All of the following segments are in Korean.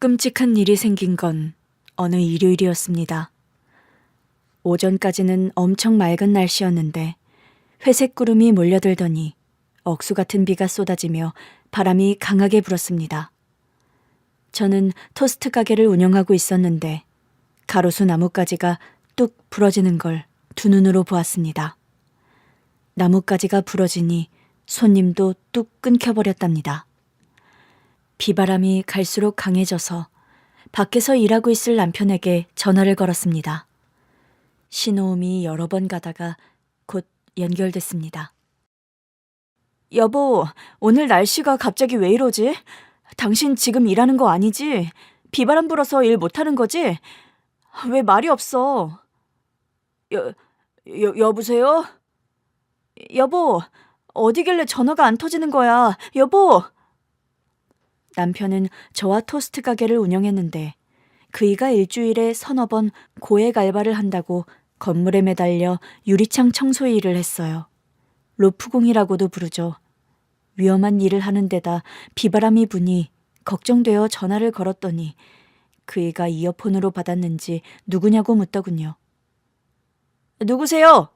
끔찍한 일이 생긴 건 어느 일요일이었습니다. 오전까지는 엄청 맑은 날씨였는데 회색 구름이 몰려들더니 억수 같은 비가 쏟아지며 바람이 강하게 불었습니다. 저는 토스트 가게를 운영하고 있었는데 가로수 나뭇가지가 뚝 부러지는 걸 두 눈으로 보았습니다. 나뭇가지가 부러지니 손님도 뚝 끊겨버렸답니다. 비바람이 갈수록 강해져서 밖에서 일하고 있을 남편에게 전화를 걸었습니다. 신호음이 여러 번 가다가 곧 연결됐습니다. 여보, 오늘 날씨가 갑자기 왜 이러지? 당신 지금 일하는 거 아니지? 비바람 불어서 일 못하는 거지? 왜 말이 없어? 여보세요? 여보, 어디길래 전화가 안 터지는 거야? 여보! 남편은 저와 토스트 가게를 운영했는데 그이가 일주일에 서너 번 고액 알바를 한다고 건물에 매달려 유리창 청소 일을 했어요. 로프공이라고도 부르죠. 위험한 일을 하는 데다 비바람이 부니 걱정되어 전화를 걸었더니 그이가 이어폰으로 받았는지 누구냐고 묻더군요. 누구세요?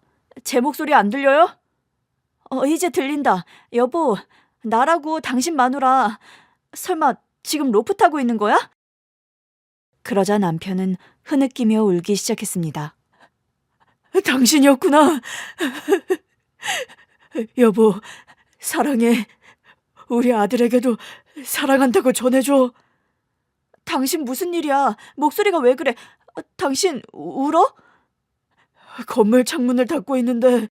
제 목소리 안 들려요? 이제 들린다. 여보, 나라고 당신 마누라. 설마 지금 로프 타고 있는 거야? 그러자 남편은 흐느끼며 울기 시작했습니다. 당신이었구나. 여보, 사랑해. 우리 아들에게도 사랑한다고 전해줘. 당신 무슨 일이야? 목소리가 왜 그래? 당신 울어? 건물 창문을 닫고 있는데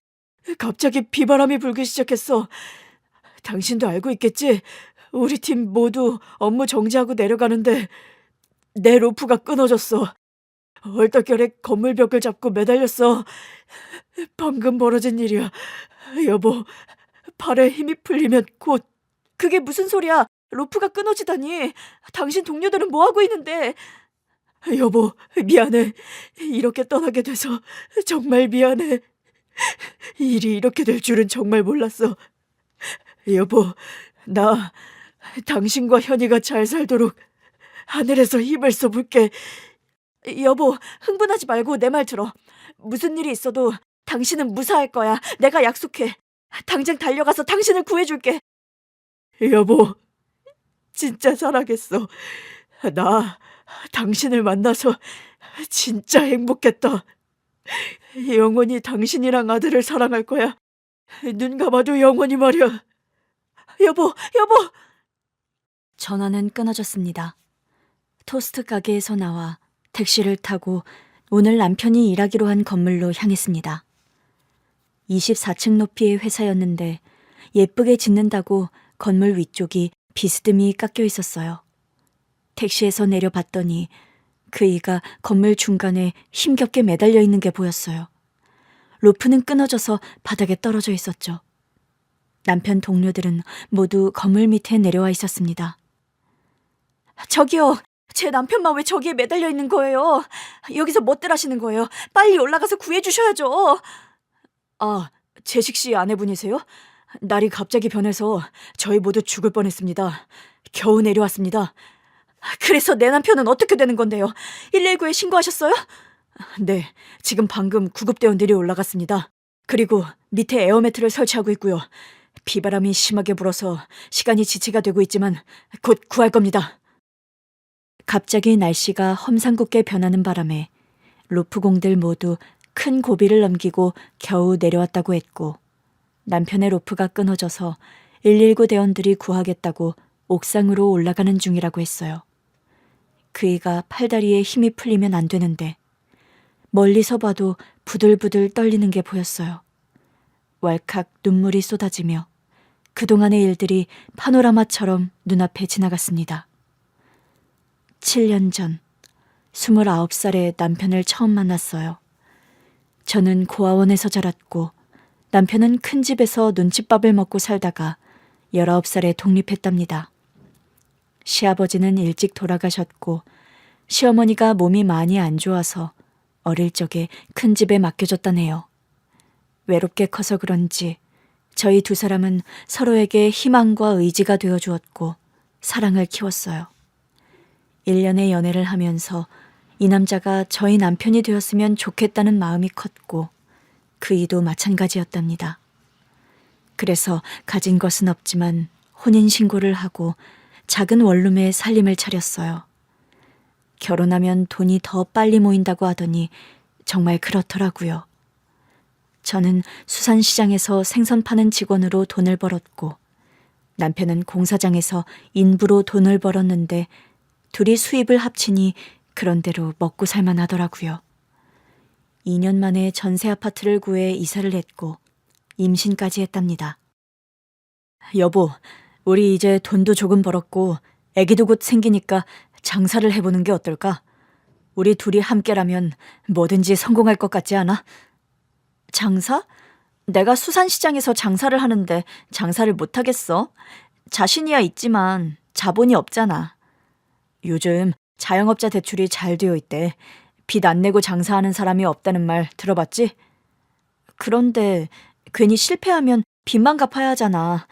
갑자기 비바람이 불기 시작했어. 당신도 알고 있겠지? 우리 팀 모두 업무 정지하고 내려가는데 내 로프가 끊어졌어. 얼떨결에 건물 벽을 잡고 매달렸어. 방금 벌어진 일이야. 여보, 발에 힘이 풀리면 곧. 그게 무슨 소리야? 로프가 끊어지다니. 당신 동료들은 뭐하고 있는데? 여보, 미안해. 이렇게 떠나게 돼서 정말 미안해. 일이 이렇게 될 줄은 정말 몰랐어. 여보, 나 당신과 현이가 잘 살도록 하늘에서 힘을 써볼게. 여보, 흥분하지 말고 내 말 들어. 무슨 일이 있어도 당신은 무사할 거야. 내가 약속해. 당장 달려가서 당신을 구해줄게. 여보, 진짜 사랑했어. 나 당신을 만나서 진짜 행복했다. 영원히 당신이랑 아들을 사랑할 거야. 눈 감아도 영원히 말이야. 여보, 여보! 전화는 끊어졌습니다. 토스트 가게에서 나와 택시를 타고 오늘 남편이 일하기로 한 건물로 향했습니다. 24층 높이의 회사였는데 예쁘게 짓는다고 건물 위쪽이 비스듬히 깎여 있었어요. 택시에서 내려봤더니 그이가 건물 중간에 힘겹게 매달려 있는 게 보였어요. 로프는 끊어져서 바닥에 떨어져 있었죠. 남편 동료들은 모두 건물 밑에 내려와 있었습니다. 저기요, 제 남편만 왜 저기에 매달려 있는 거예요? 여기서 뭐들 하시는 거예요? 빨리 올라가서 구해주셔야죠. 아, 재식 씨 아내분이세요? 날이 갑자기 변해서 저희 모두 죽을 뻔했습니다. 겨우 내려왔습니다. 그래서 내 남편은 어떻게 되는 건데요? 119에 신고하셨어요? 네, 지금 방금 구급대원들이 올라갔습니다. 그리고 밑에 에어매트를 설치하고 있고요. 비바람이 심하게 불어서 시간이 지체가 되고 있지만 곧 구할 겁니다. 갑자기 날씨가 험상궂게 변하는 바람에 로프공들 모두 큰 고비를 넘기고 겨우 내려왔다고 했고 남편의 로프가 끊어져서 119 대원들이 구하겠다고 옥상으로 올라가는 중이라고 했어요. 그이가 팔다리에 힘이 풀리면 안 되는데 멀리서 봐도 부들부들 떨리는 게 보였어요. 왈칵 눈물이 쏟아지며 그동안의 일들이 파노라마처럼 눈앞에 지나갔습니다. 7년 전 29살의 남편을 처음 만났어요. 저는 고아원에서 자랐고 남편은 큰 집에서 눈칫밥을 먹고 살다가 19살에 독립했답니다. 시아버지는 일찍 돌아가셨고 시어머니가 몸이 많이 안 좋아서 어릴 적에 큰 집에 맡겨졌다네요. 외롭게 커서 그런지 저희 두 사람은 서로에게 희망과 의지가 되어 주었고 사랑을 키웠어요. 1년의 연애를 하면서 이 남자가 저희 남편이 되었으면 좋겠다는 마음이 컸고 그이도 마찬가지였답니다. 그래서 가진 것은 없지만 혼인신고를 하고 작은 원룸에 살림을 차렸어요. 결혼하면 돈이 더 빨리 모인다고 하더니 정말 그렇더라고요. 저는 수산시장에서 생선 파는 직원으로 돈을 벌었고 남편은 공사장에서 인부로 돈을 벌었는데 둘이 수입을 합치니 그런대로 먹고 살만 하더라고요. 2년 만에 전세 아파트를 구해 이사를 했고 임신까지 했답니다. 여보, 우리 이제 돈도 조금 벌었고 애기도 곧 생기니까 장사를 해보는 게 어떨까? 우리 둘이 함께라면 뭐든지 성공할 것 같지 않아? 장사? 내가 수산시장에서 장사를 하는데 장사를 못하겠어? 자신이야 있지만 자본이 없잖아. 요즘 자영업자 대출이 잘 되어 있대. 빚 안 내고 장사하는 사람이 없다는 말 들어봤지? 그런데 괜히 실패하면 빚만 갚아야 하잖아.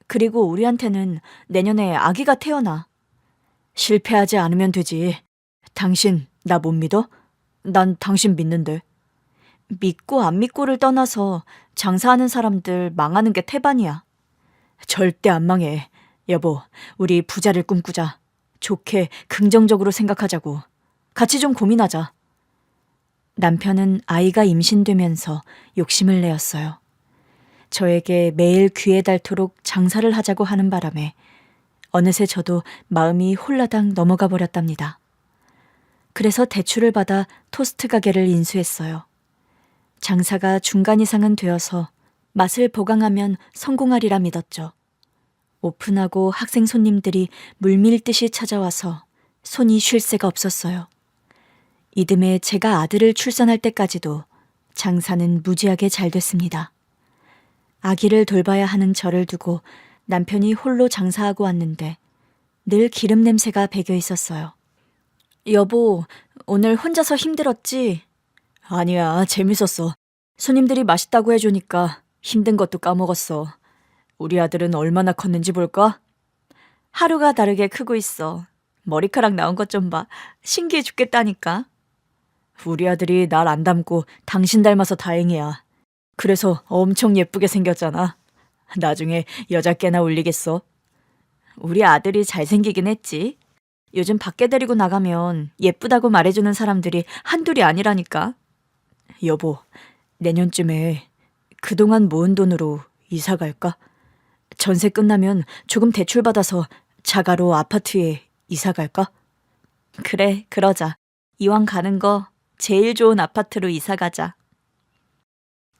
그리고 우리한테는 내년에 아기가 태어나. 실패하지 않으면 되지. 당신 나 못 믿어? 난 당신 믿는데. 믿고 안 믿고를 떠나서 장사하는 사람들 망하는 게 태반이야. 절대 안 망해. 여보, 우리 부자를 꿈꾸자. 좋게 긍정적으로 생각하자고. 같이 좀 고민하자. 남편은 아이가 임신되면서 욕심을 내었어요. 저에게 매일 귀에 닳도록 장사를 하자고 하는 바람에 어느새 저도 마음이 홀라당 넘어가 버렸답니다. 그래서 대출을 받아 토스트 가게를 인수했어요. 장사가 중간 이상은 되어서 맛을 보강하면 성공하리라 믿었죠. 오픈하고 학생 손님들이 물밀듯이 찾아와서 손이 쉴 새가 없었어요. 이듬해 제가 아들을 출산할 때까지도 장사는 무지하게 잘 됐습니다. 아기를 돌봐야 하는 저를 두고 남편이 홀로 장사하고 왔는데 늘 기름 냄새가 배겨 있었어요. 여보, 오늘 혼자서 힘들었지? 아니야, 재밌었어. 손님들이 맛있다고 해주니까 힘든 것도 까먹었어. 우리 아들은 얼마나 컸는지 볼까? 하루가 다르게 크고 있어. 머리카락 나온 것 좀 봐. 신기해 죽겠다니까. 우리 아들이 날 안 닮고 당신 닮아서 다행이야. 그래서 엄청 예쁘게 생겼잖아. 나중에 여자께나 울리겠어. 우리 아들이 잘생기긴 했지. 요즘 밖에 데리고 나가면 예쁘다고 말해주는 사람들이 한둘이 아니라니까. 여보, 내년쯤에 그동안 모은 돈으로 이사 갈까? 전세 끝나면 조금 대출 받아서 자가로 아파트에 이사 갈까? 그래, 그러자. 이왕 가는 거 제일 좋은 아파트로 이사 가자.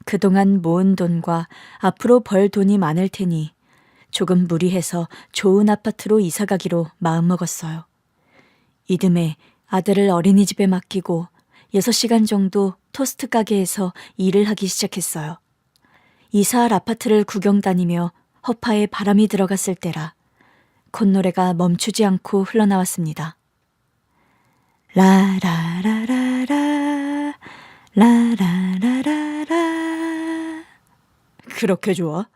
그동안 모은 돈과 앞으로 벌 돈이 많을 테니 조금 무리해서 좋은 아파트로 이사 가기로 마음먹었어요. 이듬해 아들을 어린이집에 맡기고 6시간 정도 토스트 가게에서 일을 하기 시작했어요. 이사할 아파트를 구경 다니며 허파에 바람이 들어갔을 때라 콧노래가 멈추지 않고 흘러나왔습니다. 라라라라라 라라라라라. 그렇게 좋아?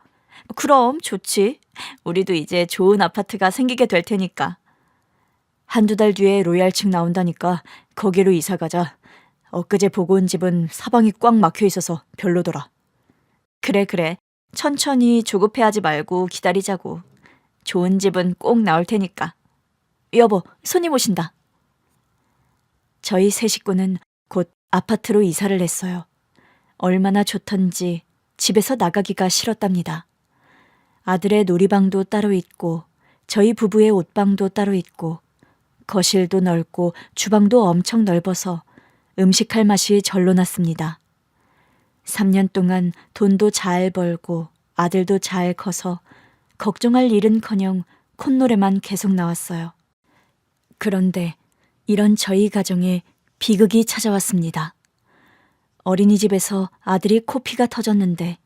그럼 좋지. 우리도 이제 좋은 아파트가 생기게 될 테니까. 한두 달 뒤에 로얄층 나온다니까 거기로 이사 가자. 엊그제 보고 온 집은 사방이 꽉 막혀 있어서 별로더라. 그래. 천천히 조급해하지 말고 기다리자고. 좋은 집은 꼭 나올 테니까. 여보, 손님 오신다. 저희 세 식구는 곧 아파트로 이사를 했어요. 얼마나 좋던지 집에서 나가기가 싫었답니다. 아들의 놀이방도 따로 있고 저희 부부의 옷방도 따로 있고 거실도 넓고 주방도 엄청 넓어서 음식할 맛이 절로 났습니다. 3년 동안 돈도 잘 벌고 아들도 잘 커서 걱정할 일은커녕 콧노래만 계속 나왔어요. 그런데 이런 저희 가정에 비극이 찾아왔습니다. 어린이집에서 아들이 코피가 터졌는데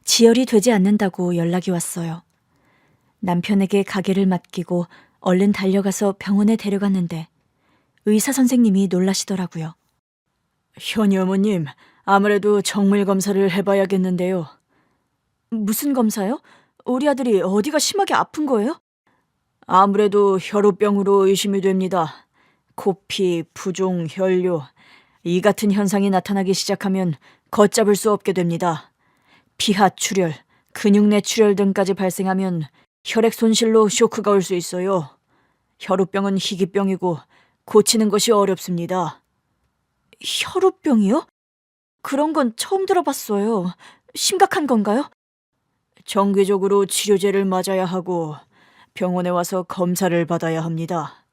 지혈이 되지 않는다고 연락이 왔어요. 남편에게 가게를 맡기고 얼른 달려가서 병원에 데려갔는데 의사 선생님이 놀라시더라고요. 현이 어머님, 아무래도 정밀 검사를 해봐야겠는데요. 무슨 검사요? 우리 아들이 어디가 심하게 아픈 거예요? 아무래도 혈우병으로 의심이 됩니다. 코피, 부종, 혈뇨, 이 같은 현상이 나타나기 시작하면 걷잡을 수 없게 됩니다. 피하 출혈, 근육 내 출혈 등까지 발생하면 혈액 손실로 쇼크가 올 수 있어요. 혈우병은 희귀병이고 고치는 것이 어렵습니다. 혈우병이요? 그런 건 처음 들어봤어요. 심각한 건가요? 정기적으로 치료제를 맞아야 하고 병원에 와서 검사를 받아야 합니다.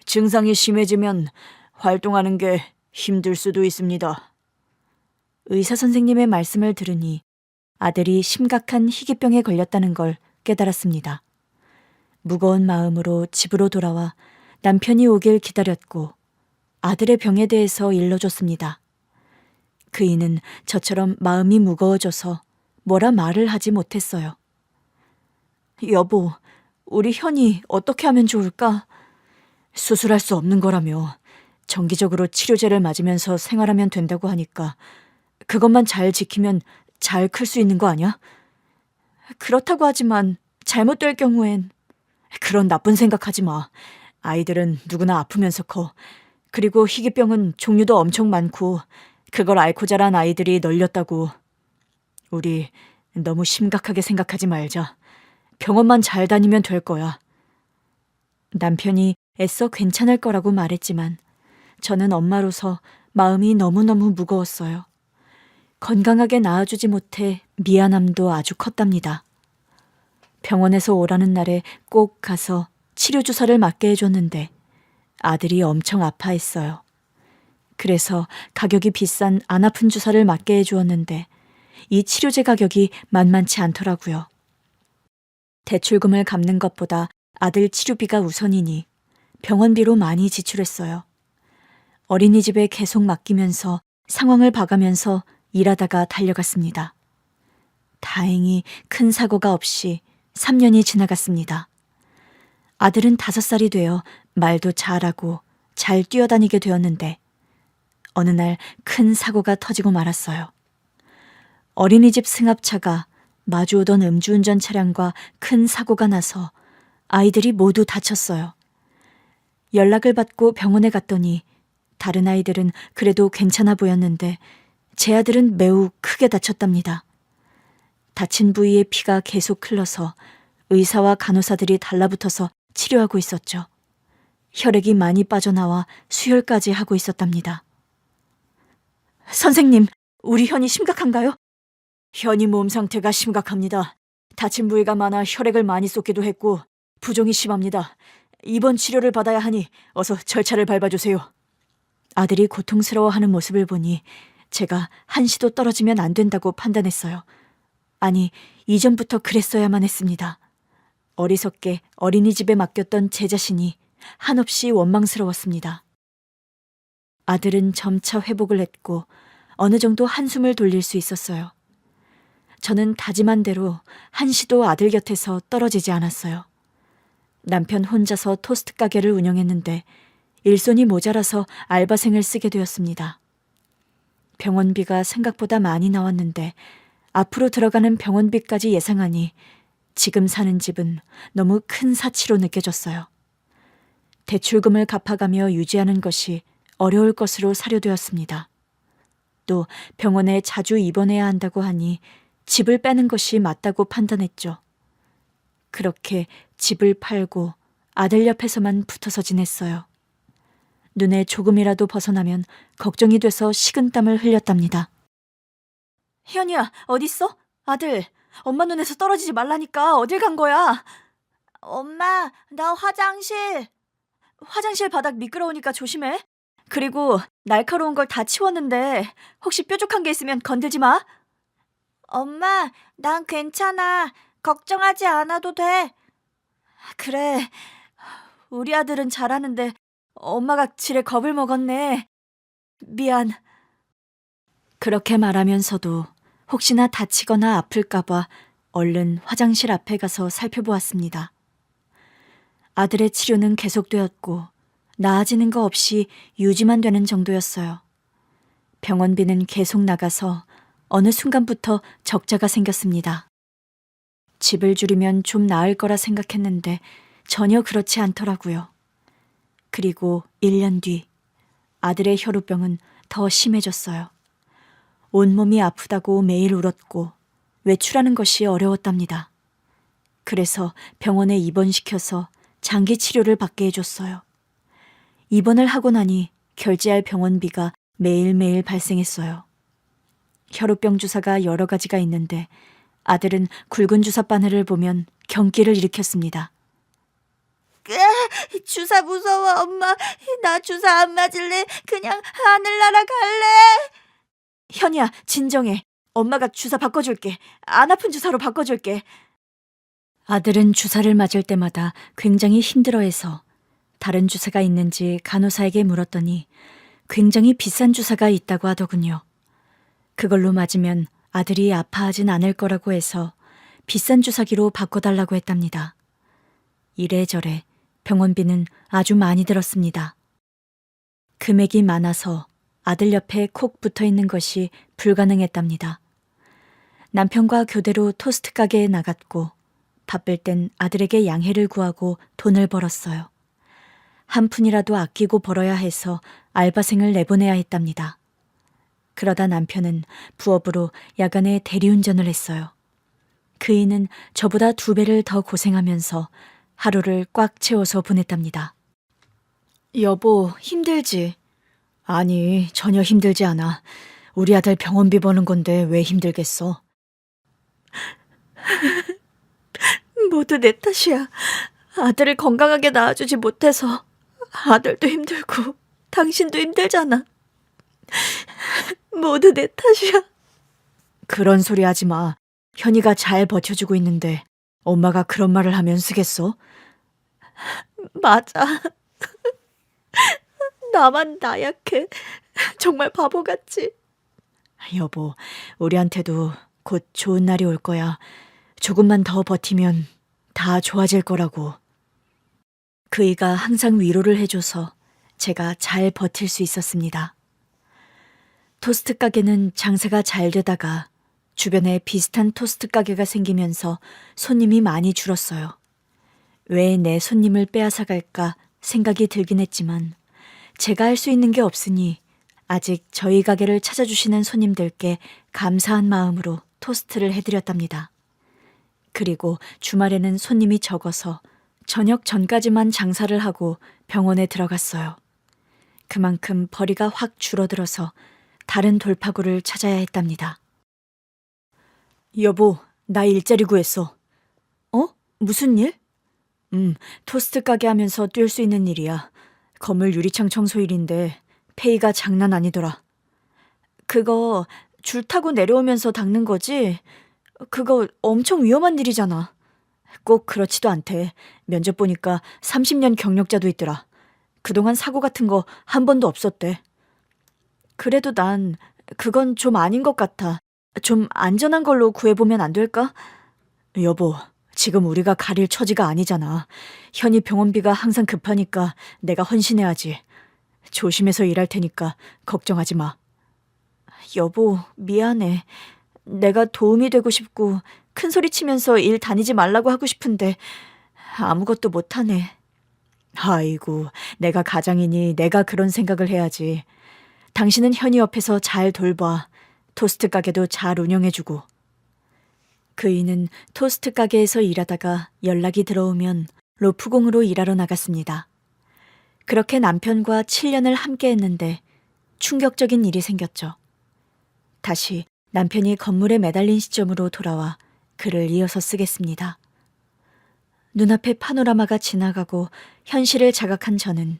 증상이 심해지면 활동하는 게 힘들 수도 있습니다. 의사 선생님의 말씀을 들으니 아들이 심각한 희귀병에 걸렸다는 걸 깨달았습니다. 무거운 마음으로 집으로 돌아와 남편이 오길 기다렸고 아들의 병에 대해서 일러줬습니다. 그이는 저처럼 마음이 무거워져서 뭐라 말을 하지 못했어요. 여보, 우리 현이 어떻게 하면 좋을까? 수술할 수 없는 거라며 정기적으로 치료제를 맞으면서 생활하면 된다고 하니까 그것만 잘 지키면 잘 클 수 있는 거 아니야? 그렇다고 하지만 잘못될 경우엔 그런 나쁜 생각하지 마. 아이들은 누구나 아프면서 커. 그리고 희귀병은 종류도 엄청 많고 그걸 앓고 자란 아이들이 널렸다고. 우리 너무 심각하게 생각하지 말자. 병원만 잘 다니면 될 거야. 남편이 애써 괜찮을 거라고 말했지만 저는 엄마로서 마음이 너무너무 무거웠어요. 건강하게 낳아주지 못해 미안함도 아주 컸답니다. 병원에서 오라는 날에 꼭 가서 치료 주사를 맞게 해줬는데 아들이 엄청 아파했어요. 그래서 가격이 비싼 안 아픈 주사를 맞게 해주었는데 이 치료제 가격이 만만치 않더라고요. 대출금을 갚는 것보다 아들 치료비가 우선이니 병원비로 많이 지출했어요. 어린이집에 계속 맡기면서 상황을 봐가면서 일하다가 달려갔습니다. 다행히 큰 사고가 없이 3년이 지나갔습니다. 아들은 5살이 되어 말도 잘하고 잘 뛰어다니게 되었는데 어느 날 큰 사고가 터지고 말았어요. 어린이집 승합차가 마주오던 음주운전 차량과 큰 사고가 나서 아이들이 모두 다쳤어요. 연락을 받고 병원에 갔더니 다른 아이들은 그래도 괜찮아 보였는데 제 아들은 매우 크게 다쳤답니다. 다친 부위에 피가 계속 흘러서 의사와 간호사들이 달라붙어서 치료하고 있었죠. 혈액이 많이 빠져나와 수혈까지 하고 있었답니다. 선생님, 우리 현이 심각한가요? 현이 몸 상태가 심각합니다. 다친 부위가 많아 혈액을 많이 쏟기도 했고 부종이 심합니다. 입원 치료를 받아야 하니 어서 절차를 밟아주세요. 아들이 고통스러워하는 모습을 보니 제가 한시도 떨어지면 안 된다고 판단했어요. 아니, 이전부터 그랬어야만 했습니다. 어리석게 어린이집에 맡겼던 제 자신이 한없이 원망스러웠습니다. 아들은 점차 회복을 했고 어느 정도 한숨을 돌릴 수 있었어요. 저는 다짐한 대로 한시도 아들 곁에서 떨어지지 않았어요. 남편 혼자서 토스트 가게를 운영했는데 일손이 모자라서 알바생을 쓰게 되었습니다. 병원비가 생각보다 많이 나왔는데 앞으로 들어가는 병원비까지 예상하니 지금 사는 집은 너무 큰 사치로 느껴졌어요. 대출금을 갚아가며 유지하는 것이 어려울 것으로 사료되었습니다. 또 병원에 자주 입원해야 한다고 하니 집을 빼는 것이 맞다고 판단했죠. 그렇게 집을 팔고 아들 옆에서만 붙어서 지냈어요. 눈에 조금이라도 벗어나면 걱정이 돼서 식은땀을 흘렸답니다. 현이야, 어딨어? 아들, 엄마 눈에서 떨어지지 말라니까. 어딜 간 거야? 엄마, 나 화장실. 화장실 바닥 미끄러우니까 조심해. 그리고 날카로운 걸 다 치웠는데 혹시 뾰족한 게 있으면 건들지 마. 엄마, 난 괜찮아. 걱정하지 않아도 돼. 그래, 우리 아들은 잘하는데 엄마가 지레 겁을 먹었네. 미안. 그렇게 말하면서도 혹시나 다치거나 아플까봐 얼른 화장실 앞에 가서 살펴보았습니다. 아들의 치료는 계속되었고 나아지는 거 없이 유지만 되는 정도였어요. 병원비는 계속 나가서 어느 순간부터 적자가 생겼습니다. 집을 줄이면 좀 나을 거라 생각했는데 전혀 그렇지 않더라고요. 그리고 1년 뒤 아들의 혈우병은 더 심해졌어요. 온몸이 아프다고 매일 울었고 외출하는 것이 어려웠답니다. 그래서 병원에 입원시켜서 장기 치료를 받게 해줬어요. 입원을 하고 나니 결제할 병원비가 매일매일 발생했어요. 혈우병 주사가 여러 가지가 있는데 아들은 굵은 주사 바늘을 보면 경기를 일으켰습니다. 주사 무서워, 엄마. 나 주사 안 맞을래. 그냥 하늘 날아갈래. 현이야, 진정해. 엄마가 주사 바꿔줄게. 안 아픈 주사로 바꿔줄게. 아들은 주사를 맞을 때마다 굉장히 힘들어해서 다른 주사가 있는지 간호사에게 물었더니 굉장히 비싼 주사가 있다고 하더군요. 그걸로 맞으면 아들이 아파하진 않을 거라고 해서 비싼 주사기로 바꿔달라고 했답니다. 이래저래 병원비는 아주 많이 들었습니다. 금액이 많아서 아들 옆에 콕 붙어 있는 것이 불가능했답니다. 남편과 교대로 토스트 가게에 나갔고 바쁠 땐 아들에게 양해를 구하고 돈을 벌었어요. 한 푼이라도 아끼고 벌어야 해서 알바생을 내보내야 했답니다. 그러다 남편은 부업으로 야간에 대리운전을 했어요. 그이는 저보다 2배를 더 고생하면서 하루를 꽉 채워서 보냈답니다. 여보, 힘들지? 아니, 전혀 힘들지 않아. 우리 아들 병원비 버는 건데 왜 힘들겠어? 모두 내 탓이야. 아들을 건강하게 낳아주지 못해서 아들도 힘들고 당신도 힘들잖아. 모두 내 탓이야. 그런 소리 하지 마. 현이가 잘 버텨주고 있는데 엄마가 그런 말을 하면 쓰겠어? 맞아. 나만 나약해. 정말 바보같지. 여보, 우리한테도 곧 좋은 날이 올 거야. 조금만 더 버티면 다 좋아질 거라고. 그이가 항상 위로를 해줘서 제가 잘 버틸 수 있었습니다. 토스트 가게는 장사가 잘 되다가 주변에 비슷한 토스트 가게가 생기면서 손님이 많이 줄었어요. 왜 내 손님을 빼앗아 갈까 생각이 들긴 했지만 제가 할 수 있는 게 없으니 아직 저희 가게를 찾아주시는 손님들께 감사한 마음으로 토스트를 해드렸답니다. 그리고 주말에는 손님이 적어서 저녁 전까지만 장사를 하고 병원에 들어갔어요. 그만큼 벌이가 확 줄어들어서 다른 돌파구를 찾아야 했답니다. 여보, 나 일자리 구했어. 어? 무슨 일? 토스트 가게 하면서 뛸 수 있는 일이야. 건물 유리창 청소 일인데 페이가 장난 아니더라. 그거 줄 타고 내려오면서 닦는 거지? 그거 엄청 위험한 일이잖아. 꼭 그렇지도 않대. 면접 보니까 30년 경력자도 있더라. 그동안 사고 같은 거 한 번도 없었대. 그래도 난 그건 좀 아닌 것 같아. 좀 안전한 걸로 구해보면 안 될까? 여보, 지금 우리가 가릴 처지가 아니잖아. 현이 병원비가 항상 급하니까 내가 헌신해야지. 조심해서 일할 테니까 걱정하지 마. 여보, 미안해. 내가 도움이 되고 싶고 큰 소리 치면서 일 다니지 말라고 하고 싶은데 아무것도 못하네. 아이고, 내가 가장이니 내가 그런 생각을 해야지. 당신은 현이 옆에서 잘 돌봐. 토스트 가게도 잘 운영해주고. 그이는 토스트 가게에서 일하다가 연락이 들어오면 로프공으로 일하러 나갔습니다. 그렇게 남편과 7년을 함께 했는데 충격적인 일이 생겼죠. 다시 남편이 건물에 매달린 시점으로 돌아와 글을 이어서 쓰겠습니다. 눈앞에 파노라마가 지나가고 현실을 자각한 저는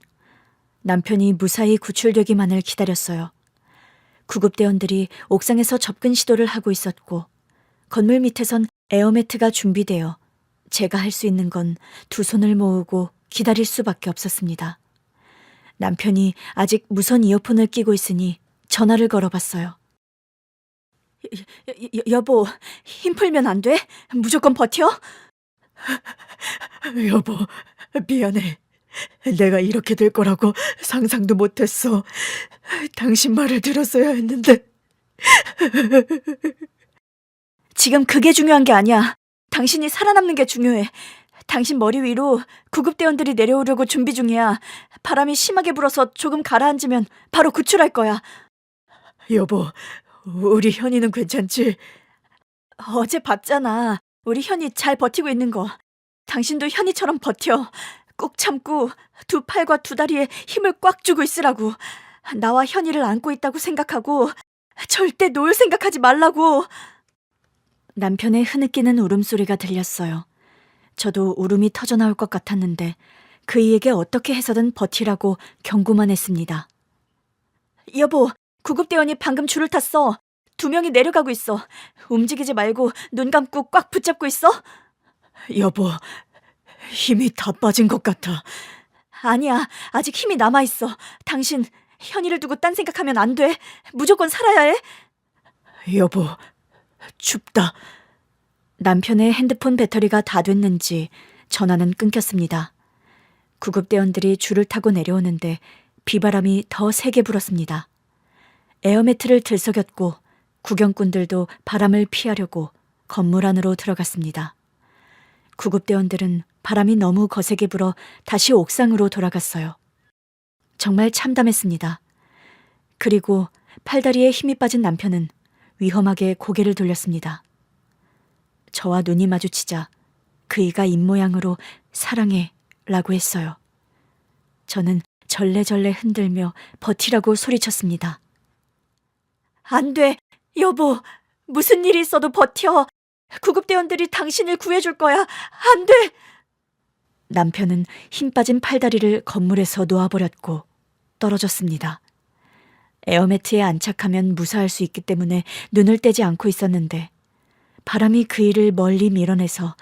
남편이 무사히 구출되기만을 기다렸어요. 구급대원들이 옥상에서 접근 시도를 하고 있었고 건물 밑에선 에어매트가 준비되어 제가 할 수 있는 건 2손을 모으고 기다릴 수밖에 없었습니다. 남편이 아직 무선 이어폰을 끼고 있으니 전화를 걸어봤어요. 여보, 힘 풀면 안 돼? 무조건 버텨? 여보, 미안해. 내가 이렇게 될 거라고 상상도 못했어. 당신 말을 들었어야 했는데. 지금 그게 중요한 게 아니야. 당신이 살아남는 게 중요해. 당신 머리 위로 구급대원들이 내려오려고 준비 중이야. 바람이 심하게 불어서 조금 가라앉으면 바로 구출할 거야. 여보, 우리 현이는 괜찮지? 어제 봤잖아. 우리 현이 잘 버티고 있는 거. 당신도 현이처럼 버텨. 꾹 참고 두 팔과 두 다리에 힘을 꽉 주고 있으라고. 나와 현이를 안고 있다고 생각하고 절대 놓을 생각하지 말라고. 남편의 흐느끼는 울음소리가 들렸어요. 저도 울음이 터져나올 것 같았는데 그이에게 어떻게 해서든 버티라고 경고만 했습니다. 여보, 구급대원이 방금 줄을 탔어. 2명이 내려가고 있어. 움직이지 말고 눈 감고 꽉 붙잡고 있어. 여보, 힘이 다 빠진 것 같아. 아니야, 아직 힘이 남아있어. 당신, 현이를 두고 딴 생각하면 안 돼. 무조건 살아야 해. 여보, 춥다. 남편의 핸드폰 배터리가 다 됐는지 전화는 끊겼습니다. 구급대원들이 줄을 타고 내려오는데 비바람이 더 세게 불었습니다. 에어매트를 들썩였고 구경꾼들도 바람을 피하려고 건물 안으로 들어갔습니다. 구급대원들은 바람이 너무 거세게 불어 다시 옥상으로 돌아갔어요. 정말 참담했습니다. 그리고 팔다리에 힘이 빠진 남편은 위험하게 고개를 돌렸습니다. 저와 눈이 마주치자 그이가 입모양으로 사랑해 라고 했어요. 저는 절레절레 흔들며 버티라고 소리쳤습니다. 안 돼, 여보. 무슨 일이 있어도 버텨. 구급대원들이 당신을 구해줄 거야. 안 돼. 남편은 힘 빠진 팔다리를 건물에서 놓아버렸고 떨어졌습니다. 에어매트에 안착하면 무사할 수 있기 때문에 눈을 떼지 않고 있었는데 바람이 그이를 멀리 밀어내서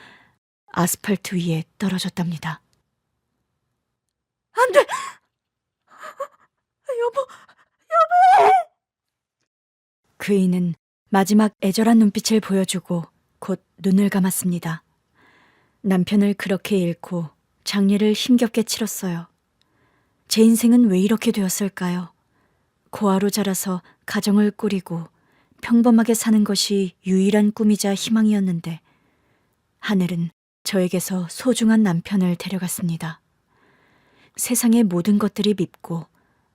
아스팔트 위에 떨어졌답니다. 안 돼! 여보! 그이는 마지막 애절한 눈빛을 보여주고 곧 눈을 감았습니다. 남편을 그렇게 잃고 장례를 힘겹게 치렀어요. 제 인생은 왜 이렇게 되었을까요? 고아로 자라서 가정을 꾸리고 평범하게 사는 것이 유일한 꿈이자 희망이었는데 하늘은 저에게서 소중한 남편을 데려갔습니다. 세상의 모든 것들이 밉고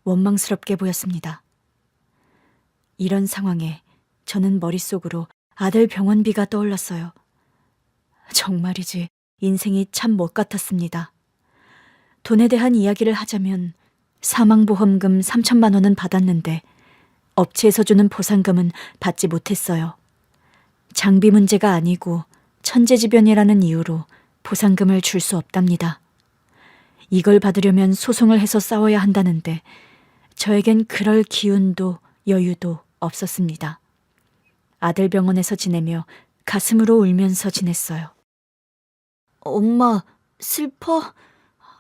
원망스럽게 보였습니다. 이런 상황에 저는 머릿속으로 아들 병원비가 떠올랐어요. 정말이지 인생이 참 못 같았습니다. 돈에 대한 이야기를 하자면 사망보험금 3천만 원은 받았는데 업체에서 주는 보상금은 받지 못했어요. 장비 문제가 아니고 천재지변이라는 이유로 보상금을 줄 수 없답니다. 이걸 받으려면 소송을 해서 싸워야 한다는데 저에겐 그럴 기운도 여유도 없었습니다. 아들 병원에서 지내며 가슴으로 울면서 지냈어요. 엄마, 슬퍼?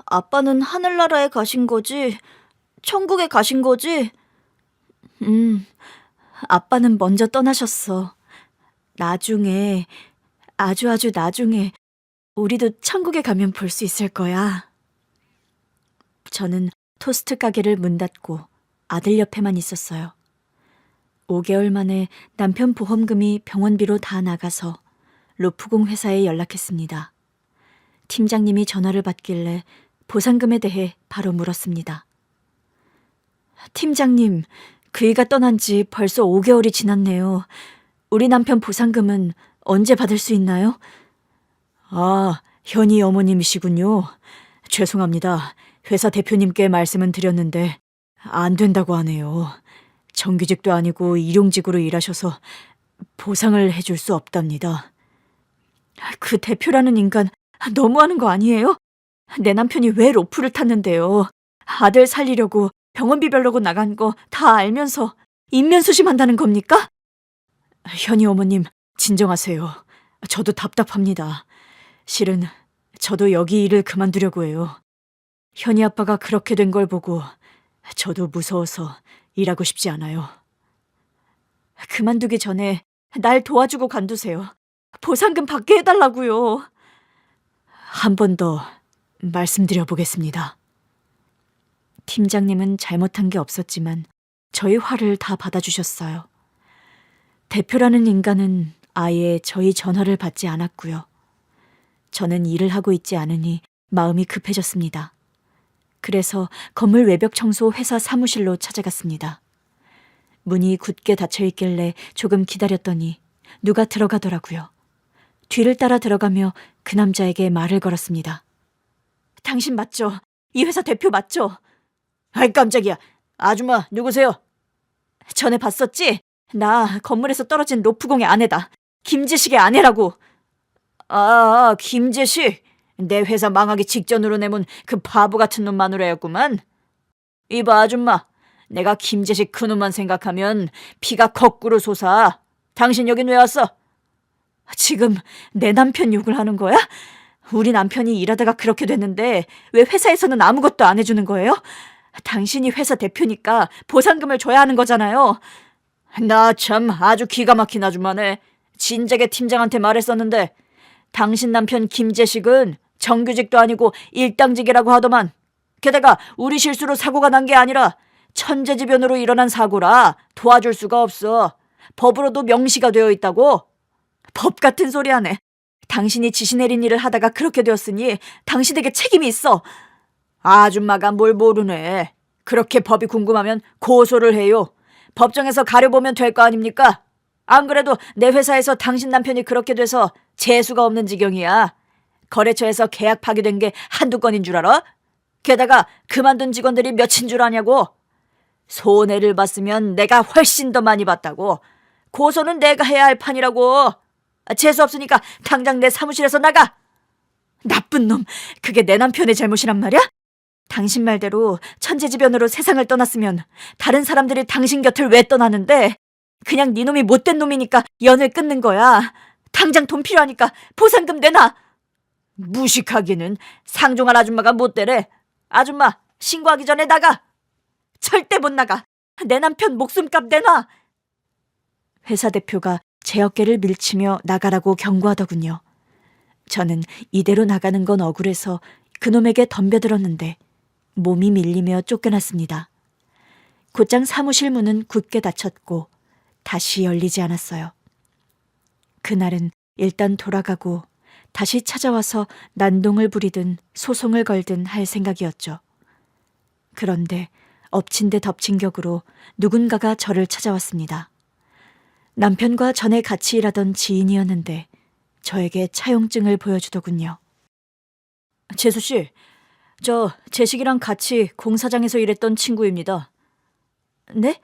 아빠는 하늘나라에 가신 거지? 천국에 가신 거지? 아빠는 먼저 떠나셨어. 나중에, 아주 나중에 우리도 천국에 가면 볼 수 있을 거야. 저는 토스트 가게를 문 닫고 아들 옆에만 있었어요. 5개월 만에 남편 보험금이 병원비로 다 나가서 로프공 회사에 연락했습니다. 팀장님이 전화를 받길래 보상금에 대해 바로 물었습니다. 팀장님, 그이가 떠난 지 벌써 5개월이 지났네요. 우리 남편 보상금은 언제 받을 수 있나요? 아, 현이 어머님이시군요. 죄송합니다. 회사 대표님께 말씀은 드렸는데 안 된다고 하네요. 정규직도 아니고 일용직으로 일하셔서 보상을 해줄 수 없답니다. 그 대표라는 인간 너무하는 거 아니에요? 내 남편이 왜 로프를 탔는데요. 아들 살리려고 병원비 벌려고 나간 거 다 알면서 인면수심한다는 겁니까? 현이 어머님, 진정하세요. 저도 답답합니다. 실은 저도 여기 일을 그만두려고 해요. 현이 아빠가 그렇게 된 걸 보고 저도 무서워서 일하고 싶지 않아요. 그만두기 전에 날 도와주고 간두세요. 보상금 받게 해달라고요. 한 번 더 말씀드려 보겠습니다. 팀장님은 잘못한 게 없었지만 저희 화를 다 받아주셨어요. 대표라는 인간은 아예 저희 전화를 받지 않았고요. 저는 일을 하고 있지 않으니 마음이 급해졌습니다. 그래서 건물 외벽 청소 회사 사무실로 찾아갔습니다. 문이 굳게 닫혀 있길래 조금 기다렸더니 누가 들어가더라고요. 뒤를 따라 들어가며 그 남자에게 말을 걸었습니다. 당신 맞죠? 이 회사 대표 맞죠? 아이 깜짝이야. 아줌마 누구세요? 전에 봤었지? 나 건물에서 떨어진 로프공의 아내다. 김재식의 아내라고. 아, 김재식. 내 회사 망하기 직전으로 내몬 그 바보 같은 놈 마누라였구만. 이봐 아줌마. 내가 김재식 그놈만 생각하면 피가 거꾸로 솟아. 당신 여긴 왜 왔어? 지금 내 남편 욕을 하는 거야? 우리 남편이 일하다가 그렇게 됐는데 왜 회사에서는 아무것도 안 해주는 거예요? 당신이 회사 대표니까 보상금을 줘야 하는 거잖아요. 나 참 아주 기가 막힌 아줌마네. 진작에 팀장한테 말했었는데 당신 남편 김재식은 정규직도 아니고 일당직이라고 하더만. 게다가 우리 실수로 사고가 난 게 아니라 천재지변으로 일어난 사고라 도와줄 수가 없어. 법으로도 명시가 되어 있다고. 법 같은 소리 하네. 당신이 지시 내린 일을 하다가 그렇게 되었으니 당신에게 책임이 있어. 아줌마가 뭘 모르네. 그렇게 법이 궁금하면 고소를 해요. 법정에서 가려보면 될 거 아닙니까? 안 그래도 내 회사에서 당신 남편이 그렇게 돼서 재수가 없는 지경이야. 거래처에서 계약 파기된 게 한두 건인 줄 알아? 게다가 그만둔 직원들이 몇인 줄 아냐고. 손해를 봤으면 내가 훨씬 더 많이 봤다고. 고소는 내가 해야 할 판이라고. 재수 없으니까 당장 내 사무실에서 나가. 나쁜 놈, 그게 내 남편의 잘못이란 말이야? 당신 말대로 천재지변으로 세상을 떠났으면 다른 사람들이 당신 곁을 왜 떠나는데 그냥 네 놈이 못된 놈이니까 연을 끊는 거야. 당장 돈 필요하니까 보상금 내놔. 무식하기는. 상종할 아줌마가 못되래. 아줌마 신고하기 전에 나가. 절대 못 나가. 내 남편 목숨값 내놔. 회사 대표가 제 어깨를 밀치며 나가라고 경고하더군요. 저는 이대로 나가는 건 억울해서 그놈에게 덤벼들었는데 몸이 밀리며 쫓겨났습니다. 곧장 사무실 문은 굳게 닫혔고 다시 열리지 않았어요. 그날은 일단 돌아가고 다시 찾아와서 난동을 부리든 소송을 걸든 할 생각이었죠. 그런데 엎친 데 덮친 격으로 누군가가 저를 찾아왔습니다. 남편과 전에 같이 일하던 지인이었는데 저에게 차용증을 보여주더군요. 재수씨, 저 재식이랑 같이 공사장에서 일했던 친구입니다. 네?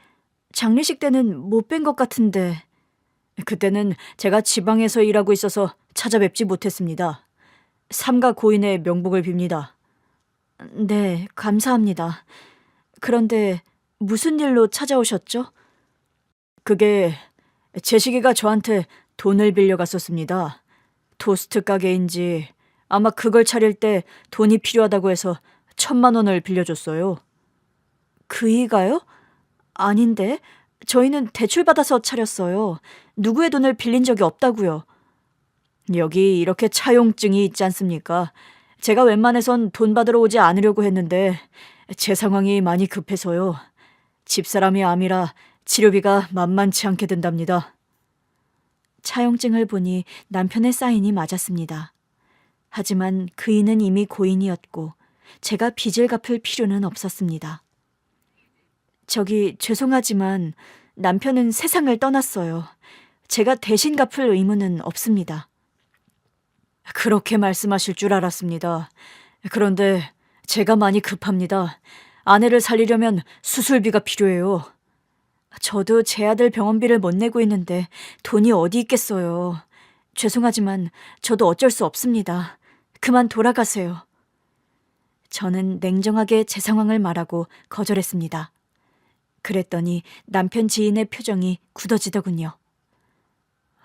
장례식 때는 못 뵌 것 같은데. 그때는 제가 지방에서 일하고 있어서 찾아뵙지 못했습니다. 삼가 고인의 명복을 빕니다. 네, 감사합니다. 그런데 무슨 일로 찾아오셨죠? 그게 재식이가 저한테 돈을 빌려갔었습니다. 토스트 가게인지 아마 그걸 차릴 때 돈이 필요하다고 해서 1,000만 원을 빌려줬어요. 그이가요? 아닌데, 저희는 대출받아서 차렸어요. 누구의 돈을 빌린 적이 없다고요. 여기 이렇게 차용증이 있지 않습니까? 제가 웬만해선 돈 받으러 오지 않으려고 했는데 제 상황이 많이 급해서요. 집사람이 암이라 치료비가 만만치 않게 든답니다. 차용증을 보니 남편의 사인이 맞았습니다. 하지만 그이는 이미 고인이었고 제가 빚을 갚을 필요는 없었습니다. 저기 죄송하지만 남편은 세상을 떠났어요. 제가 대신 갚을 의무는 없습니다. 그렇게 말씀하실 줄 알았습니다. 그런데 제가 많이 급합니다. 아내를 살리려면 수술비가 필요해요. 저도 제 아들 병원비를 못 내고 있는데 돈이 어디 있겠어요. 죄송하지만 저도 어쩔 수 없습니다. 그만 돌아가세요. 저는 냉정하게 제 상황을 말하고 거절했습니다. 그랬더니 남편 지인의 표정이 굳어지더군요.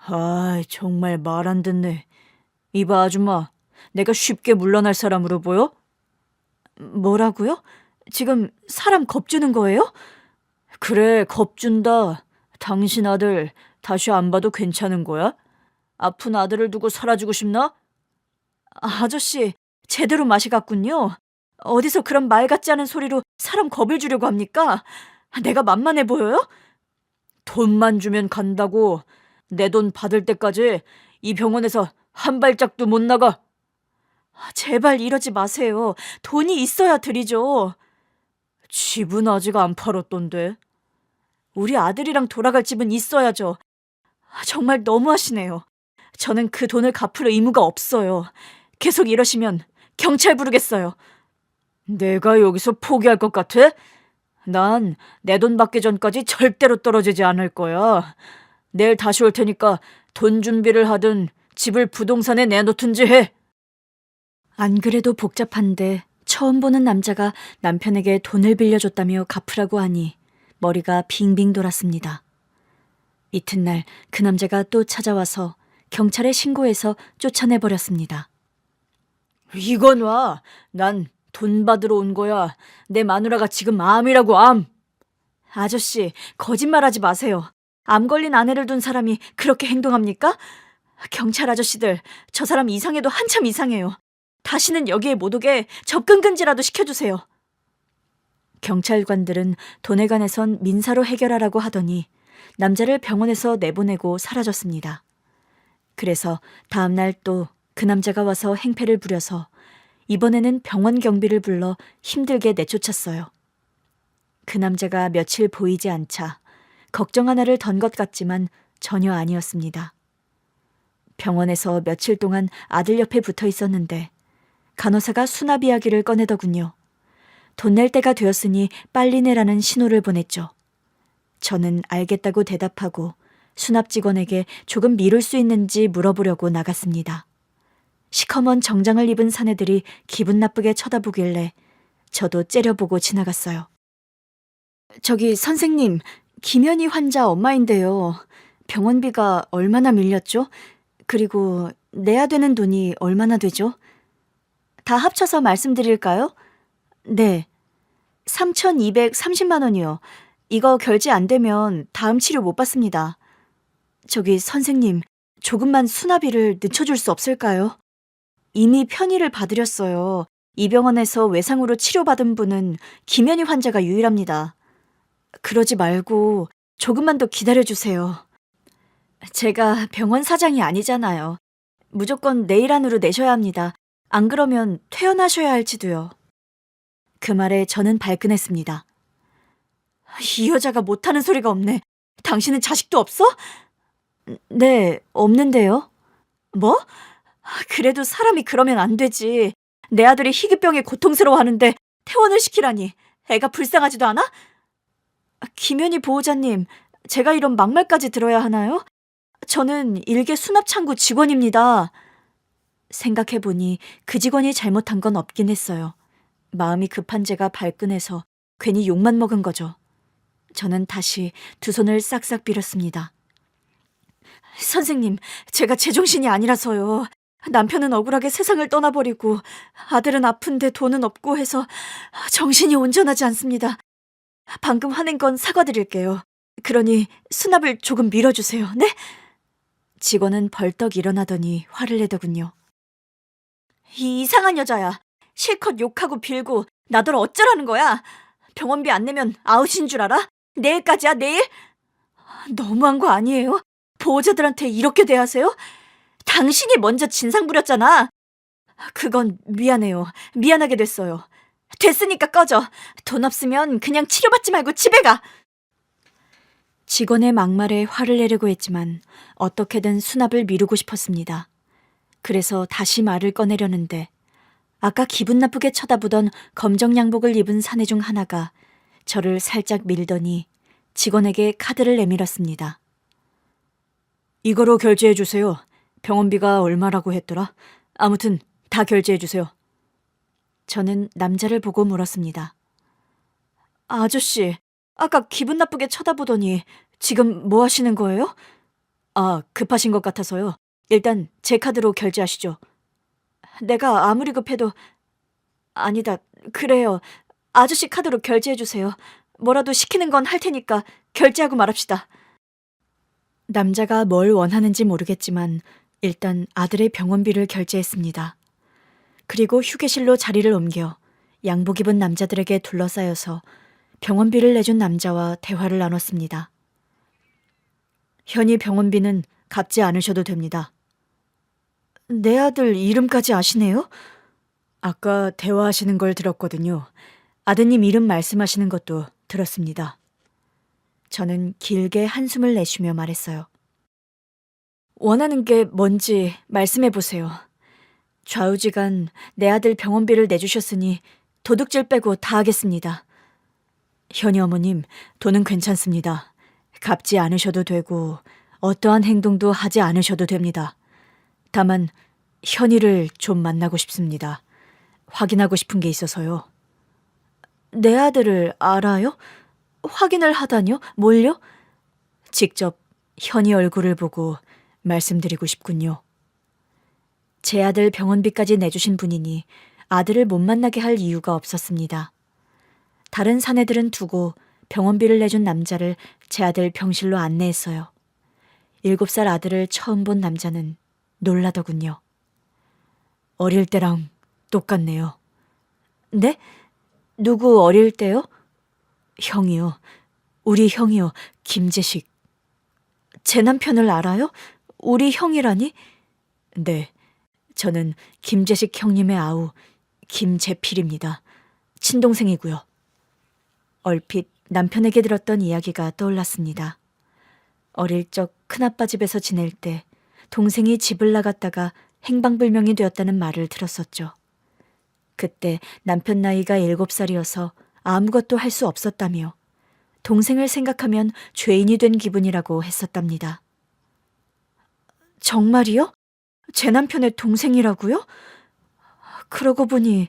아, 정말 말 안 듣네. 이봐 아줌마, 내가 쉽게 물러날 사람으로 보여? 뭐라고요? 지금 사람 겁주는 거예요? 그래, 겁준다. 당신 아들 다시 안 봐도 괜찮은 거야? 아픈 아들을 두고 사라지고 싶나? 아저씨, 제대로 맛이 갔군요. 어디서 그런 말 같지 않은 소리로 사람 겁을 주려고 합니까? 내가 만만해 보여요? 돈만 주면 간다고. 내 돈 받을 때까지 이 병원에서 한 발짝도 못 나가. 제발 이러지 마세요. 돈이 있어야 드리죠. 집은 아직 안 팔았던데. 우리 아들이랑 돌아갈 집은 있어야죠. 정말 너무하시네요. 저는 그 돈을 갚을 의무가 없어요. 계속 이러시면 경찰 부르겠어요. 내가 여기서 포기할 것 같아? 난 내 돈 받기 전까지 절대로 떨어지지 않을 거야. 내일 다시 올 테니까 돈 준비를 하든 집을 부동산에 내놓든지 해. 안 그래도 복잡한데 처음 보는 남자가 남편에게 돈을 빌려줬다며 갚으라고 하니 머리가 빙빙 돌았습니다. 이튿날 그 남자가 또 찾아와서 경찰에 신고해서 쫓아내버렸습니다. 이건 와. 난 돈 받으러 온 거야. 내 마누라가 지금 암이라고, 암. 아저씨, 거짓말하지 마세요. 암 걸린 아내를 둔 사람이 그렇게 행동합니까? 경찰 아저씨들, 저 사람 이상해도 한참 이상해요. 다시는 여기에 못 오게 접근 금지라도 시켜주세요. 경찰관들은 돈에 관해선 민사로 해결하라고 하더니 남자를 병원에서 내보내고 사라졌습니다. 그래서 다음날 또 그 남자가 와서 행패를 부려서 이번에는 병원 경비를 불러 힘들게 내쫓았어요. 그 남자가 며칠 보이지 않자 걱정 하나를 던 것 같지만 전혀 아니었습니다. 병원에서 며칠 동안 아들 옆에 붙어 있었는데 간호사가 수납 이야기를 꺼내더군요. 돈 낼 때가 되었으니 빨리 내라는 신호를 보냈죠. 저는 알겠다고 대답하고 수납 직원에게 조금 미룰 수 있는지 물어보려고 나갔습니다. 시커먼 정장을 입은 사내들이 기분 나쁘게 쳐다보길래 저도 째려보고 지나갔어요. 저기 선생님, 김현희 환자 엄마인데요. 병원비가 얼마나 밀렸죠? 그리고 내야 되는 돈이 얼마나 되죠? 다 합쳐서 말씀드릴까요? 네. 3,230만 원이요. 이거 결제 안 되면 다음 치료 못 받습니다. 저기 선생님, 조금만 수납비를 늦춰줄 수 없을까요? 이미 편의를 봐드렸어요. 이 병원에서 외상으로 치료받은 분은 김현희 환자가 유일합니다. 그러지 말고 조금만 더 기다려주세요. 제가 병원 사장이 아니잖아요. 무조건 내일 안으로 내셔야 합니다. 안 그러면 퇴원하셔야 할지도요. 그 말에 저는 발끈했습니다. 이 여자가 못하는 소리가 없네. 당신은 자식도 없어? 네, 없는데요. 뭐? 그래도 사람이 그러면 안 되지. 내 아들이 희귀병에 고통스러워하는데 퇴원을 시키라니. 애가 불쌍하지도 않아? 김현희 보호자님, 제가 이런 막말까지 들어야 하나요? 저는 일개 수납창구 직원입니다. 생각해보니 그 직원이 잘못한 건 없긴 했어요. 마음이 급한 제가 발끈해서 괜히 욕만 먹은 거죠. 저는 다시 두 손을 싹싹 빌었습니다. 선생님, 제가 제정신이 아니라서요. 남편은 억울하게 세상을 떠나버리고 아들은 아픈데 돈은 없고 해서 정신이 온전하지 않습니다. 방금 화낸 건 사과드릴게요. 그러니 수납을 조금 밀어주세요. 네? 직원은 벌떡 일어나더니 화를 내더군요. 이 이상한 여자야. 실컷 욕하고 빌고 나더러 어쩌라는 거야. 병원비 안 내면 아웃인 줄 알아? 내일까지야, 내일? 너무한 거 아니에요? 보호자들한테 이렇게 대하세요? 당신이 먼저 진상 부렸잖아. 그건 미안해요. 미안하게 됐어요. 됐으니까 꺼져. 돈 없으면 그냥 치료받지 말고 집에 가. 직원의 막말에 화를 내려고 했지만 어떻게든 수납을 미루고 싶었습니다. 그래서 다시 말을 꺼내려는데 아까 기분 나쁘게 쳐다보던 검정 양복을 입은 사내 중 하나가 저를 살짝 밀더니 직원에게 카드를 내밀었습니다. 이거로 결제해 주세요. 병원비가 얼마라고 했더라? 아무튼 다 결제해 주세요. 저는 남자를 보고 물었습니다. 아저씨, 아까 기분 나쁘게 쳐다보더니 지금 뭐 하시는 거예요? 아, 급하신 것 같아서요. 일단 제 카드로 결제하시죠. 내가 아무리 급해도... 아니다, 그래요. 아저씨 카드로 결제해 주세요. 뭐라도 시키는 건 할 테니까 결제하고 말합시다. 남자가 뭘 원하는지 모르겠지만 일단 아들의 병원비를 결제했습니다. 그리고 휴게실로 자리를 옮겨 양복 입은 남자들에게 둘러싸여서 병원비를 내준 남자와 대화를 나눴습니다. 현희 병원비는 갚지 않으셔도 됩니다. 내 아들 이름까지 아시네요? 아까 대화하시는 걸 들었거든요. 아드님 이름 말씀하시는 것도 들었습니다. 저는 길게 한숨을 내쉬며 말했어요. 원하는 게 뭔지 말씀해 보세요. 좌우지간 내 아들 병원비를 내주셨으니 도둑질 빼고 다 하겠습니다. 현이 어머님, 돈은 괜찮습니다. 갚지 않으셔도 되고 어떠한 행동도 하지 않으셔도 됩니다. 다만 현이를 좀 만나고 싶습니다. 확인하고 싶은 게 있어서요. 내 아들을 알아요? 확인을 하다뇨? 뭘요? 직접 현이 얼굴을 보고 말씀드리고 싶군요. 제 아들 병원비까지 내주신 분이니 아들을 못 만나게 할 이유가 없었습니다. 다른 사내들은 두고 병원비를 내준 남자를 제 아들 병실로 안내했어요. 7살 아들을 처음 본 남자는 놀라더군요. 어릴 때랑 똑같네요. 네? 누구 어릴 때요? 형이요. 우리 형이요. 김재식. 제 남편을 알아요? 우리 형이라니? 네. 저는 김재식 형님의 아우 김재필입니다. 친동생이고요. 얼핏 남편에게 들었던 이야기가 떠올랐습니다. 어릴 적 큰아빠 집에서 지낼 때 동생이 집을 나갔다가 행방불명이 되었다는 말을 들었었죠. 그때 남편 나이가 7살이어서 아무것도 할 수 없었다며 동생을 생각하면 죄인이 된 기분이라고 했었답니다. 정말이요? 제 남편의 동생이라고요? 그러고 보니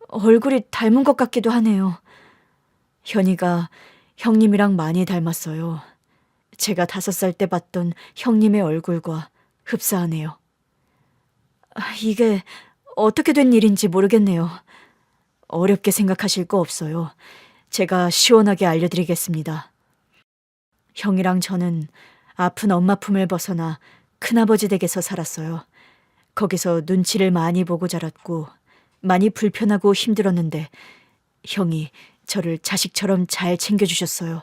얼굴이 닮은 것 같기도 하네요. 현이가 형님이랑 많이 닮았어요. 제가 5살 때 봤던 형님의 얼굴과 흡사하네요. 이게 어떻게 된 일인지 모르겠네요. 어렵게 생각하실 거 없어요. 제가 시원하게 알려드리겠습니다. 형이랑 저는 아픈 엄마 품을 벗어나 큰아버지 댁에서 살았어요. 거기서 눈치를 많이 보고 자랐고 많이 불편하고 힘들었는데 형이 저를 자식처럼 잘 챙겨주셨어요.